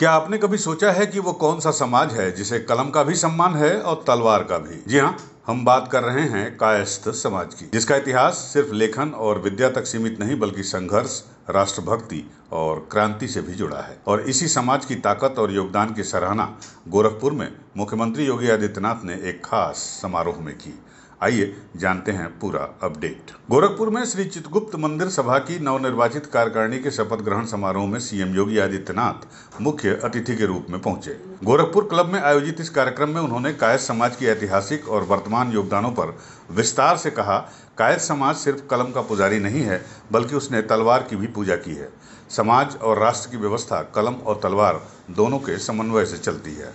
क्या आपने कभी सोचा है कि वो कौन सा समाज है जिसे कलम का भी सम्मान है और तलवार का भी? जी हाँ, हम बात कर रहे हैं कायस्थ समाज की, जिसका इतिहास सिर्फ लेखन और विद्या तक सीमित नहीं बल्कि संघर्ष, राष्ट्रभक्ति और क्रांति से भी जुड़ा है। और इसी समाज की ताकत और योगदान की सराहना गोरखपुर में मुख्यमंत्री योगी आदित्यनाथ ने एक खास समारोह में की। आइए जानते हैं पूरा अपडेट। गोरखपुर में श्री चित्रगुप्त मंदिर सभा की नवनिर्वाचित कार्यकारिणी के शपथ ग्रहण समारोह में सीएम योगी आदित्यनाथ मुख्य अतिथि के रूप में पहुंचे। गोरखपुर क्लब में आयोजित इस कार्यक्रम में उन्होंने कायस्थ समाज के ऐतिहासिक और वर्तमान योगदानों पर विस्तार से कहा। कायस्थ समाज सिर्फ कलम का पुजारी नहीं है बल्कि उसने तलवार की भी पूजा की है। समाज और राष्ट्र की व्यवस्था कलम और तलवार दोनों के समन्वय से चलती है।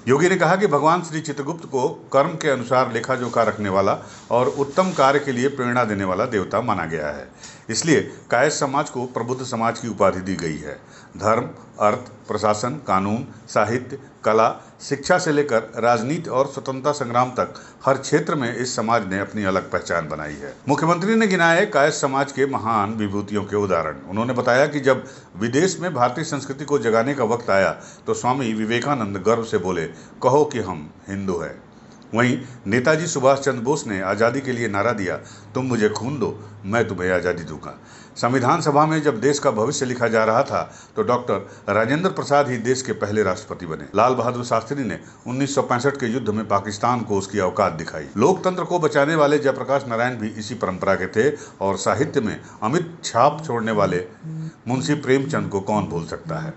योगी ने कहा कि भगवान श्री चित्रगुप्त को कर्म के अनुसार लेखा जोखा रखने वाला और उत्तम कार्य के लिए प्रेरणा देने वाला देवता माना गया है। इसलिए कायस्थ समाज को प्रबुद्ध समाज की उपाधि दी गई है। धर्म, अर्थ, प्रशासन, कानून, साहित्य, कला, शिक्षा से लेकर राजनीति और स्वतंत्रता संग्राम तक हर क्षेत्र में इस समाज ने अपनी अलग पहचान बनाई है। मुख्यमंत्री ने गिनाए कायस्थ समाज के महान विभूतियों के उदाहरण। उन्होंने बताया कि जब विदेश में भारतीय संस्कृति को जगाने का वक्त आया तो स्वामी विवेकानंद गर्व से बोले, कहो कि हम हिंदू हैं। वहीं नेताजी सुभाष चंद्र बोस ने आज़ादी के लिए नारा दिया, तुम मुझे खून दो, मैं तुम्हें आज़ादी दूंगा। संविधान सभा में जब देश का भविष्य लिखा जा रहा था तो डॉक्टर राजेंद्र प्रसाद ही देश के पहले राष्ट्रपति बने। लाल बहादुर शास्त्री ने 1965 के युद्ध में पाकिस्तान को उसकी औकात दिखाई। लोकतंत्र को बचाने वाले जयप्रकाश नारायण भी इसी परंपरा के थे और साहित्य में अमिट छाप छोड़ने वाले मुंशी प्रेमचंद को कौन भूल सकता है।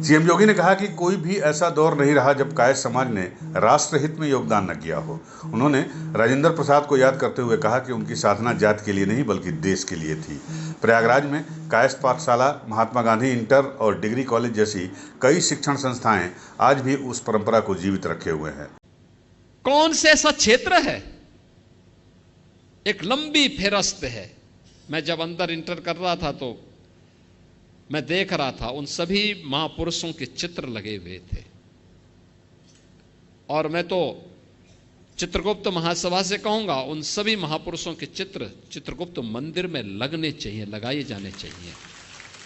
सीएम योगी ने कहा कि कोई भी ऐसा दौर नहीं रहा जब कायस्थ समाज ने राष्ट्रहित में योगदान न किया हो। उन्होंने राजेंद्र प्रसाद को याद करते हुए कहा कि उनकी साधना जात के लिए नहीं बल्कि देश के लिए थी। प्रयागराज में कायस्थ पाठशाला, महात्मा गांधी इंटर और डिग्री कॉलेज जैसी कई शिक्षण संस्थाएं आज भी उस परंपरा को जीवित रखे हुए हैं। कौन से ऐसा क्षेत्र है, एक लंबी फेरस्त है। मैं जब अंदर इंटर कर रहा था तो मैं देख रहा था उन सभी महापुरुषों के चित्र लगे हुए थे और मैं तो चित्रगुप्त महासभा से कहूंगा उन सभी महापुरुषों के चित्र चित्रगुप्त मंदिर में लगने चाहिए, लगाए जाने चाहिए।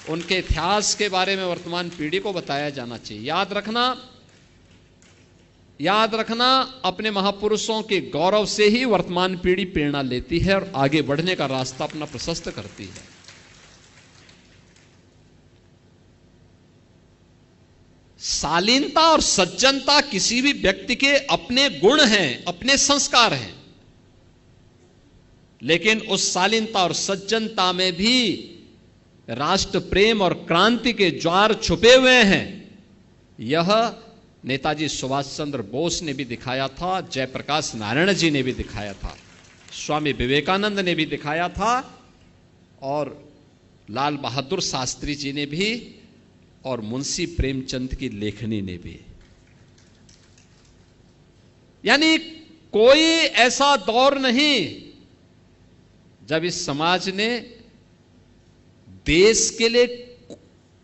उनके इतिहास के बारे में वर्तमान पीढ़ी को बताया जाना चाहिए। याद रखना अपने महापुरुषों के गौरव से ही वर्तमान पीढ़ी प्रेरणा लेती है और आगे बढ़ने का रास्ता अपना प्रशस्त करती है। शालीनता और सज्जनता किसी भी व्यक्ति के अपने गुण हैं, अपने संस्कार हैं, लेकिन उस शालीनता और सज्जनता में भी राष्ट्र प्रेम और क्रांति के ज्वार छुपे हुए हैं। यह नेताजी सुभाष चंद्र बोस ने भी दिखाया था, जयप्रकाश नारायण जी ने भी दिखाया था, स्वामी विवेकानंद ने भी दिखाया था और लाल बहादुर शास्त्री जी ने भी और मुंशी प्रेमचंद की लेखनी ने भी। यानी कोई ऐसा दौर नहीं जब इस समाज ने देश के लिए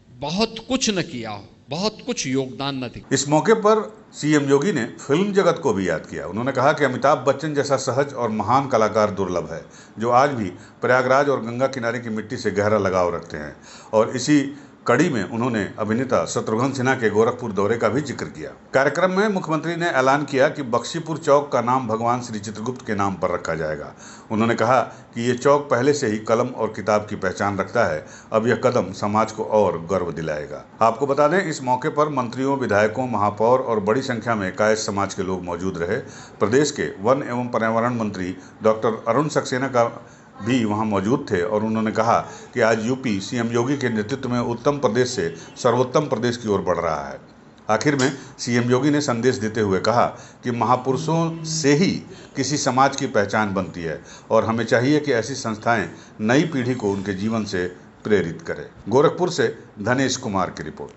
बहुत कुछ न किया हो, बहुत कुछ योगदान न दिया। इस मौके पर सीएम योगी ने फिल्म जगत को भी याद किया। उन्होंने कहा कि अमिताभ बच्चन जैसा सहज और महान कलाकार दुर्लभ है जो आज भी प्रयागराज और गंगा किनारे की मिट्टी से गहरा लगाव रखते हैं। और इसी कड़ी में उन्होंने अभिनेता शत्रुघ्न सिन्हा के गोरखपुर दौरे का भी जिक्र किया। कार्यक्रम में मुख्यमंत्री ने ऐलान किया कि बख्शीपुर चौक का नाम भगवान श्री चित्रगुप्त के नाम पर रखा जाएगा। उन्होंने कहा कि ये चौक पहले से ही कलम और किताब की पहचान रखता है। अब यह कदम समाज को और गर्व दिलाएगा। आपको बता दें, इस मौके पर मंत्रियों, विधायकों, महापौर और बड़ी संख्या में कायस्थ समाज के लोग मौजूद रहे। प्रदेश के वन एवं पर्यावरण मंत्री डॉक्टर अरुण सक्सेना का भी वहां मौजूद थे और उन्होंने कहा कि आज यूपी सीएम योगी के नेतृत्व में उत्तम प्रदेश से सर्वोत्तम प्रदेश की ओर बढ़ रहा है। आखिर में सीएम योगी ने संदेश देते हुए कहा कि महापुरुषों से ही किसी समाज की पहचान बनती है और हमें चाहिए कि ऐसी संस्थाएं नई पीढ़ी को उनके जीवन से प्रेरित करें। गोरखपुर से धनेश कुमार की रिपोर्ट।